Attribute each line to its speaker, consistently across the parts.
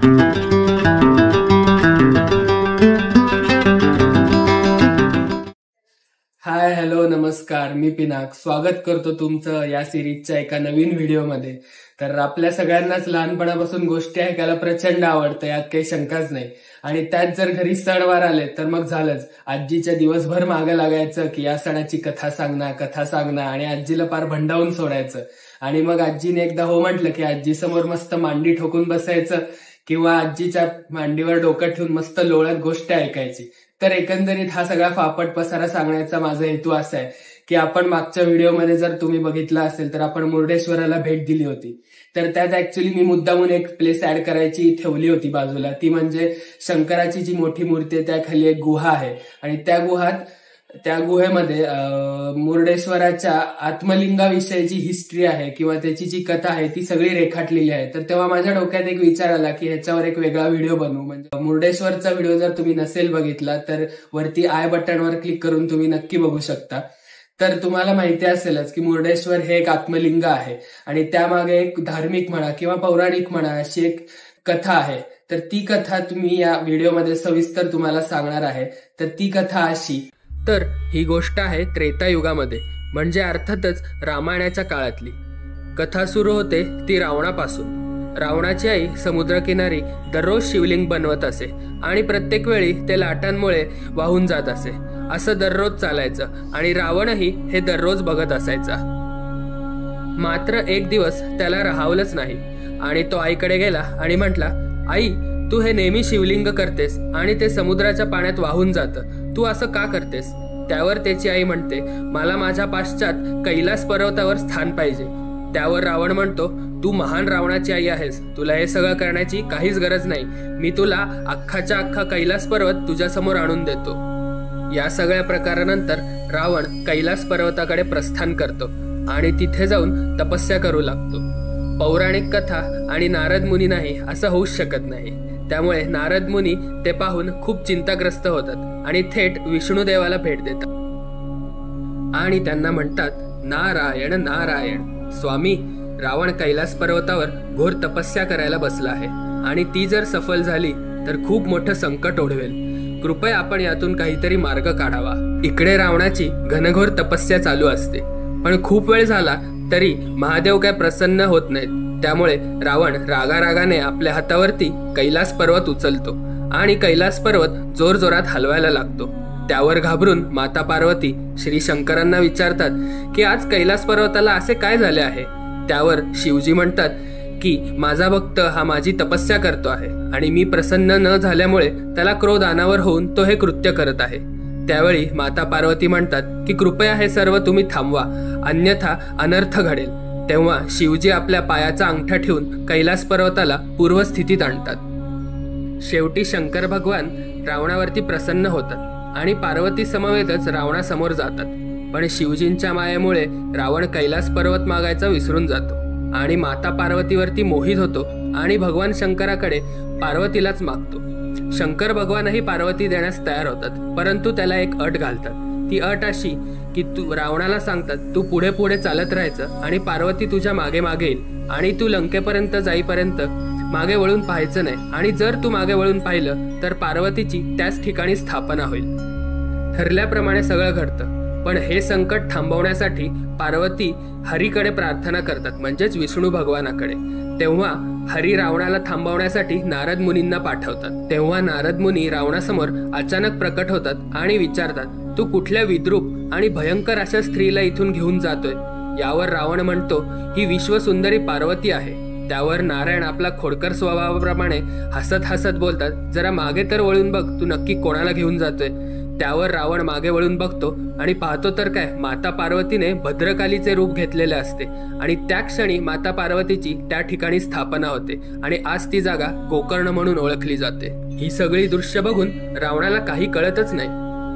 Speaker 1: Hi hello नमस्कार, मी पिनाक स्वागत करतो तुमचं या सिरीजच्या एका नवीन व्हिडिओमध्ये। तर आपल्या सगळ्यांनाच लहानपणापासून गोष्टी ऐकायला प्रचंड आवडतं, यात काही शंकाच नाही। आणि त्यात जर घरी सणवार आले तर मग झालंच, आजीच्या दिवसभर मागे लागायचं की या सणाची कथा सांगना आणि आजीला पार भंडावून सोडायचं। आणि मग आजीने एकदा हो म्हटलं की आजी समोर मस्त मांडी ठोकून बसायचं किंवा आजीच्या मांडीवर डोकं ठेवून मस्त लोळत गोष्ट ऐकायची। तर एकंदरीत हा सगळा फापट पसारा सांगण्याचा माझा हेतू असा आहे की आपण मागच्या व्हिडिओमध्ये जर तुम्ही बघितलं असेल तर आपण मुर्डेश्वराला भेट दिली होती। तर त्यात ऍक्च्युली मी मुद्दामून एक प्लेस ऍड करायची ठेवली होती बाजूला, ती म्हणजे शंकराची जी मोठी मूर्ती आहे त्याखाली एक गुहा आहे आणि त्या गुहेमध्ये मुर्डेश्वराच्या आत्मलिंगाविषयीची हिस्ट्री आहे किंवा त्याची जी कथा आहे ती सगळी रेखाटलेली आहे। तर तेव्हा माझ्या डोक्यात एक विचार आला की ह्याच्यावर एक वेगळा व्हिडिओ बनवू। म्हणजे मुर्डेश्वरचा व्हिडिओ जर तुम्ही नसेल बघितला तर वरती आय बटनवर क्लिक करून तुम्ही नक्की बघू शकता। तर तुम्हाला माहिती असेलच की मुर्डेश्वर हे एक आत्मलिंग आहे आणि त्यामागे एक धार्मिक म्हणा किंवा पौराणिक म्हणा अशी एक कथा आहे। तर ती कथा तुम्ही या व्हिडिओमध्ये सविस्तर तुम्हाला सांगणार आहे। तर ती कथा अशी, तर ही गोष्ट आहे त्रेतायुगामध्ये, म्हणजे अर्थातच रामायणाच्या काळातली। कथा सुरू होते ती रावणापासून। रावणाची आई समुद्रकिनारी दररोज शिवलिंग बनवत असे आणि प्रत्येक वेळी ते लाटांमुळे वाहून जात असे। असं दररोज चालायचं आणि रावणही हे दररोज बघत असायचा। मात्र एक दिवस त्याला राहावलंच नाही आणि तो आईकडे गेला आणि म्हटला, आई तू हे नेहमी शिवलिंग करतेस आणि ते समुद्राच्या पाण्यात वाहून जातं, तू असं का करतेस? त्यावर त्याची आई म्हणते, मला माझ्या पाश्चात कैलास पर्वतावर स्थान पाहिजे। त्यावर रावण म्हणतो, तू महान रावणाची आई आहेस, तुला हे सगळं करण्याची काहीच गरज नाही, मी तुला अख्खाच्या अख्खा कैलास पर्वत तुझ्या समोर आणून देतो। या सगळ्या प्रकारानंतर रावण कैलास पर्वताकडे प्रस्थान करतो आणि तिथे जाऊन तपस्या करू लागतो। पौराणिक कथा आणि नारद मुनी नाही असं होऊच शकत नाही, त्यामुळे नारद मुनी ते पाहून खूप चिंताग्रस्त होतात आणि थेट विष्णुदेवाला भेट देतात आणि त्यांना म्हणतात, नारायण नारायण स्वामी, रावण कैलास पर्वतावर घोर तपस्या करायला बसला आहे आणि ती जर सफल झाली तर खूप मोठं संकट ओढवेल, कृपया आपण यातून काहीतरी मार्ग काढावा। इकडे रावणाची घनघोर तपस्या चालू असते, पण खूप वेळ झाला तरी महादेव काय प्रसन्न होत नाहीत। त्यामुळे रावण रागारागाने आपल्या हातावरती कैलास पर्वत उचलतो आणि कैलास पर्वत जोरजोरात हलवायला लागतो। त्यावर घाबरून माता पार्वती श्री शंकरांना विचारतात की आज कैलास पर्वताला असे काय झाले आहे? त्यावर शिवजी म्हणतात की माझा भक्त हा माझी तपस्या करतो आहे आणि मी प्रसन्न न झाल्यामुळे त्याला क्रोध अनावर होऊन तो हे कृत्य करत आहे। त्यावेळी माता पार्वती म्हणतात की कृपया हे सर्व तुम्ही थांबवा, अन्यथा अनर्थ घडेल। तेव्हा शिवजी आपल्या पायाचा अंगठा ठेवून कैलास पर्वताला पूर्वस्थितीत आणतात। शेवटी शंकर भगवान रावणावरती प्रसन्न होतात आणि पार्वती समवेतच रावणासमोर जातात, पण शिवजींच्या मायेमुळे रावण कैलास पर्वत मागायचा विसरून जातो आणि माता पार्वतीवरती मोहित होतो आणि भगवान शंकराकडे पार्वतीलाच मागतो। शंकर भगवानही पार्वती देण्यास तयार होतात, परंतु त्याला एक अट घालतात। ती अट अशी की तू रावणाला सांगतात तू पुढे पुढे चालत राहायचं आणि पार्वती तुझ्या मागे मागे येईल आणि तू लंकेपर्यंत जाईपर्यंत मागे वळून पाहायचं नाही, आणि जर तू मागे वळून पाहिलं तर पार्वतीची त्याच ठिकाणी स्थापना होईल। ठरल्याप्रमाणे सगळं घडतं, पण हे संकट थांबवण्यासाठी पार्वती हरीकडे प्रार्थना करतात, म्हणजेच विष्णू भगवानाकडे। तेव्हा हरी रावणाला थांबवण्यासाठी नारद मुनींना पाठवतात। तेव्हा नारद मुनी रावणासमोर अचानक प्रकट होतात आणि विचारतात, तू कुठल्या विद्रूप आणि भयंकर अशा स्त्रीला इथून घेऊन जातोय? यावर रावण म्हणतो, ही विश्वसुंदरी पार्वती आहे। त्यावर नारायण आपला खोडकर स्वभावाप्रमाणे हसत हसत बोलतात, जरा मागे तर वळून बघ, तू नक्की कोणाला घेऊन जातोय? त्यावर रावण मागे वळून बघतो आणि पाहतो तर काय, माता पार्वतीने भद्रकालीचे रूप घेतलेले असते आणि त्या क्षणी माता पार्वतीची त्या ठिकाणी स्थापना होते आणि आज ती जागा गोकर्ण म्हणून ओळखली जाते। ही सगळी दृश्य बघून रावणाला काही कळतच नाही।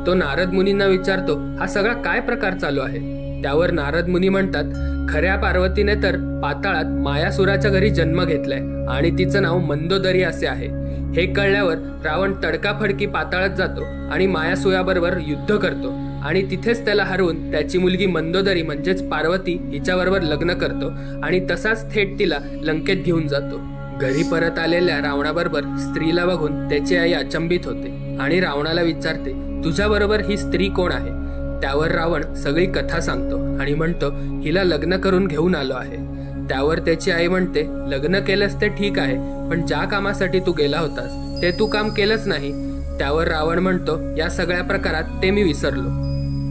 Speaker 1: तो नारद मुनींना विचारतो, हा सगळा काय प्रकार चालू आहे? त्यावर नारद मुनी म्हणतात, खऱ्या पार्वतीने तर पाताळात मायासुराच्या घरी जन्म घेतलाय आणि तिचं नाव मंदोदरी असे आहे। हे कळल्यावर रावण तडकाफडकी पाताळात जातो आणि मायासुराबरोबर युद्ध करतो आणि तिथेच त्याला हरवून त्याची मुलगी मंदोदरी म्हणजेच पार्वती हिच्याबरोबर लग्न करतो आणि तसाच थेट तिला लंकेत घेऊन जातो। घरी परत आलेल्या रावणाबरोबर स्त्रीला बघून त्याची आई अचंबित होते आणि रावणाला विचारते, तुझ्याबरोबर ही स्त्री कोण आहे? त्यावर रावण सगळी कथा सांगतो आणि म्हणतो, हिला लग्न करून घेऊन आलो आहे. त्यावर त्याची आई म्हणते, लग्न केलंस ते ठीक आहे, पण ज्या कामासाठी तू गेला होतास ते तू काम केलंच नाही. त्यावर रावण म्हणतो, या सगळ्या प्रकारात ते मी विसरलो.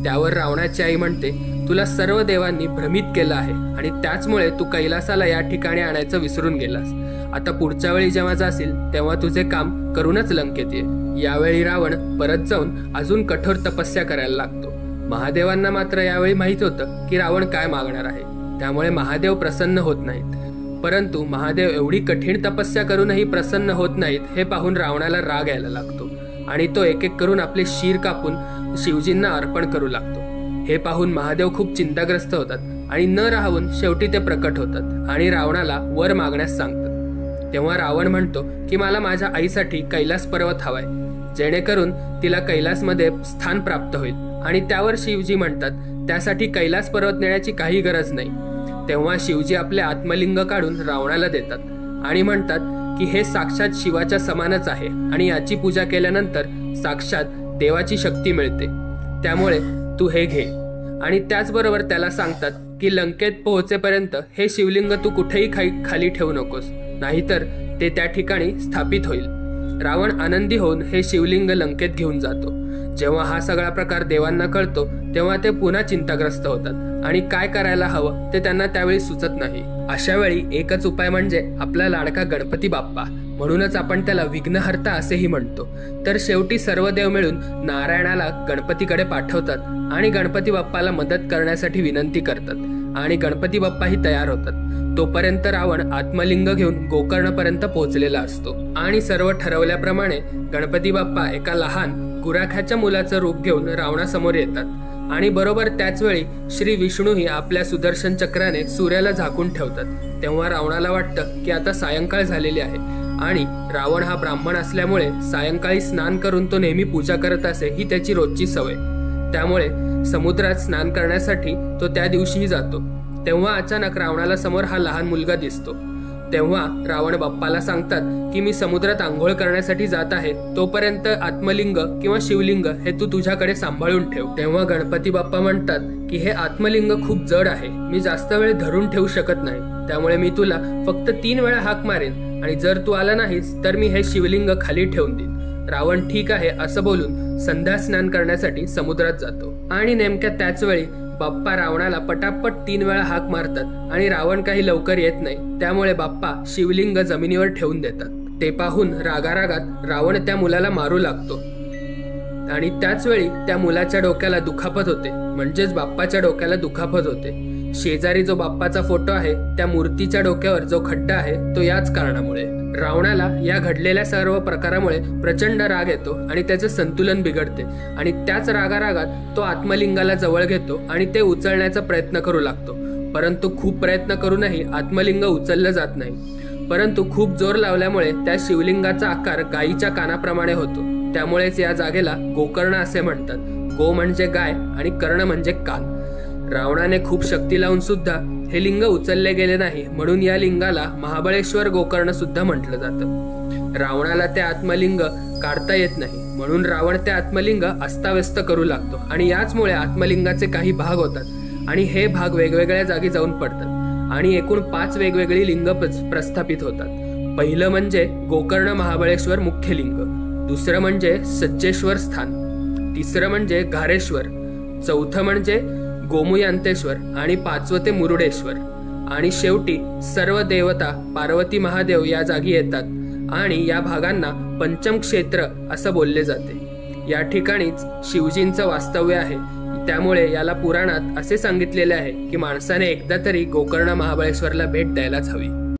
Speaker 1: त्यावर रावणाची आई म्हणते, तुला सर्व देवांनी भ्रमित केलं आहे आणि त्याचमुळे तू कैलासाला या ठिकाणी आणायचं विसरून गेलास. आता पुढच्या वेळी जेव्हा जाशील तेव्हा तुझे काम करूनच लंकेत ये. यावेळी रावण परत जाऊन अजून कठोर तपस्या करायला लागतो. महादेवांना मात्र यावेळी माहित होतं की रावण काय मागणार आहे, त्यामुळे महादेव प्रसन्न होत नाहीत. परंतु महादेव एवढी कठीण तपस्या करूनही प्रसन्न होत नाहीत हे पाहून रावणाला राग यायला लागतो आणि तो एक एक करून आपले शीर कापून शिवजींना अर्पण करू लागतो. हे पाहून महादेव खूप चिंताग्रस्त होतात आणि न राहून शेवटी ते प्रकट होतात आणि रावणाला वर मागण्यास सांगतात. तेव्हा रावण म्हणतो की मला माझ्या आईसाठी कैलास पर्वत हवाय, जेणेकरून तिला कैलासमध्ये स्थान प्राप्त होईल. आणि त्यावर शिवजी म्हणतात, त्यासाठी कैलास पर्वत नेण्याची काही गरज नाही. तेव्हा शिवजी आपले आत्मलिंग काढून रावणाला देतात आणि म्हणतात की हे साक्षात शिवाच्या समानच आहे आणि याची पूजा केल्यानंतर साक्षात देवाची शक्ती मिळते, त्यामुळे तू हे घे. आणि त्याचबरोबर त्याला सांगतात की लंकेत पोहोचेपर्यंत हे शिवलिंग तू कुठेही खाली ठेवू नकोस, नाहीतर ते त्या ठिकाणी स्थापित होईल. रावण आनंदी होऊन हे शिवलिंग लंकेत घेऊन जातो. जेव्हा हा सगळा प्रकार देवांना कळतो तेव्हा ते पुन्हा चिंताग्रस्त होतात आणि काय करायला हवं ते त्यांना त्यावेळी सुचत नाही. अशा वेळी एकच उपाय म्हणजे आपला लाडका गणपती बाप्पा, म्हणूनच आपण त्याला विघ्नहर्ता असेही म्हणतो. तर शेवटी सर्व देव मिळून नारायणाला गणपतीकडे पाठवतात आणि गणपती बाप्पाला मदत करण्यासाठी विनंती करतात आणि गणपती बाप्पाही तयार होतात. तोपर्यंत रावण आत्मलिंग घेऊन गोकर्णपर्यंत पोहोचलेला असतो आणि सर्व ठरवल्याप्रमाणे गणपती बाप्पा एका लहान गुराख्याच्या मुलाचं रूप घेऊन रावणासमोर येतात आणि बरोबर त्याच वेळी श्री विष्णूही आपल्या सुदर्शन चक्राने सूर्याला झाकून ठेवतात. तेव्हा रावणाला वाटतं की आता सायंकाळ झालेली आहे आणि रावण हा ब्राह्मण असल्यामुळे सायंकाळी स्नान करून तो नेहमी पूजा करत असे, ही त्याची रोजची सवय. त्यामुळे समुद्रात स्नान करण्यासाठी तो त्या दिवशीही जातो. तेव्हा अचानक रावणाला समोर हा लहान मुलगा दिसतो. तेव्हा रावण बाप्पाला सांगतात की मी समुद्रात आंघोळ करण्यासाठी जात आहे, तोपर्यंत आत्मलिंग किंवा शिवलिंग हे तू तुझ्याकडे सांभाळून ठेव. तेव्हा गणपती बाप्पा म्हणतात की हे आत्मलिंग खूप जड आहे, मी जास्त वेळ धरून ठेवू शकत नाही, त्यामुळे मी तुला फक्त 3 वेळा हाक मारेन आणि जर तू आला नाहीस तर मी हे शिवलिंग खाली ठेवून देईन. रावण ठीक आहे असं बोलून संध्या स्नान करण्यासाठी समुद्रात जातो आणि नेमक्या त्याच वेळी बाप्पा रावणाला पटापट 3 वेळा हाक मारतात आणि रावण काही लवकर येत नाही, त्यामुळे बाप्पा शिवलिंग जमिनीवर ठेवून देतात. ते पाहून रागारागात रावण त्या मुलाला मारू लागतो आणि त्याच वेळी त्या मुलाच्या डोक्याला दुखापत होते, म्हणजेच बाप्पाच्या डोक्याला दुखापत होते. शेजारी जो बाप्पाचा फोटो आहे त्या मूर्तीच्या डोक्यावर जो खड्डा आहे तो याच कारणामुळे. रावणाला या घडलेल्या सर्व प्रकारामुळे प्रचंड राग येतो आणि त्याचे संतुलन बिघडते आणि त्याच रागारागात तो आत्मलिंगाला जवळ घेतो आणि ते उचलण्याचा प्रयत्न करू लागतो. परंतु खूप प्रयत्न करूनही आत्मलिंग उचललं जात नाही. परंतु खूप जोर लावल्यामुळे त्या शिवलिंगाचा आकार गायीच्या कानाप्रमाणे होतो. त्यामुळेच या जागेला गोकर्ण असे म्हणतात. गो म्हणजे गाय आणि कर्ण म्हणजे कान. रावणाने खूप शक्ती लावून सुद्धा हे लिंग उचलले गेले नाही, म्हणून या लिंगाला महाबळेश्वर गोकर्ण सुद्धा म्हटलं जातं. रावणाला ते आत्मलिंग काढता येत नाही, म्हणून रावण ते आत्मलिंग अस्ताव्यस्त करू लागतो आणि याचमुळे आत्मलिंगाचे काही भाग होतात आणि हे भाग वेगवेगळ्या जागी जाऊन पडतात आणि एकूण 5 वेगवेगळी लिंग प्रस्थापित होतात. पहिलं म्हणजे गोकर्ण महाबळेश्वर मुख्य लिंग, दुसरं म्हणजे सज्जेश्वर स्थान, तिसरं म्हणजे घारेश्वर, चौथं म्हणजे गोमुयांतेश्वर आणि 5वं ते मुरुडेश्वर. आणि शेवटी सर्व देवता पार्वती महादेव या जागी येतात आणि या भागांना पंचम क्षेत्र असं बोलले जाते. या ठिकाणीच शिवजींचं वास्तव्य आहे, त्यामुळे याला पुराणात असे सांगितलेले आहे की माणसाने एकदा तरी गोकर्ण महाबळेश्वरला भेट द्यायलाच हवी.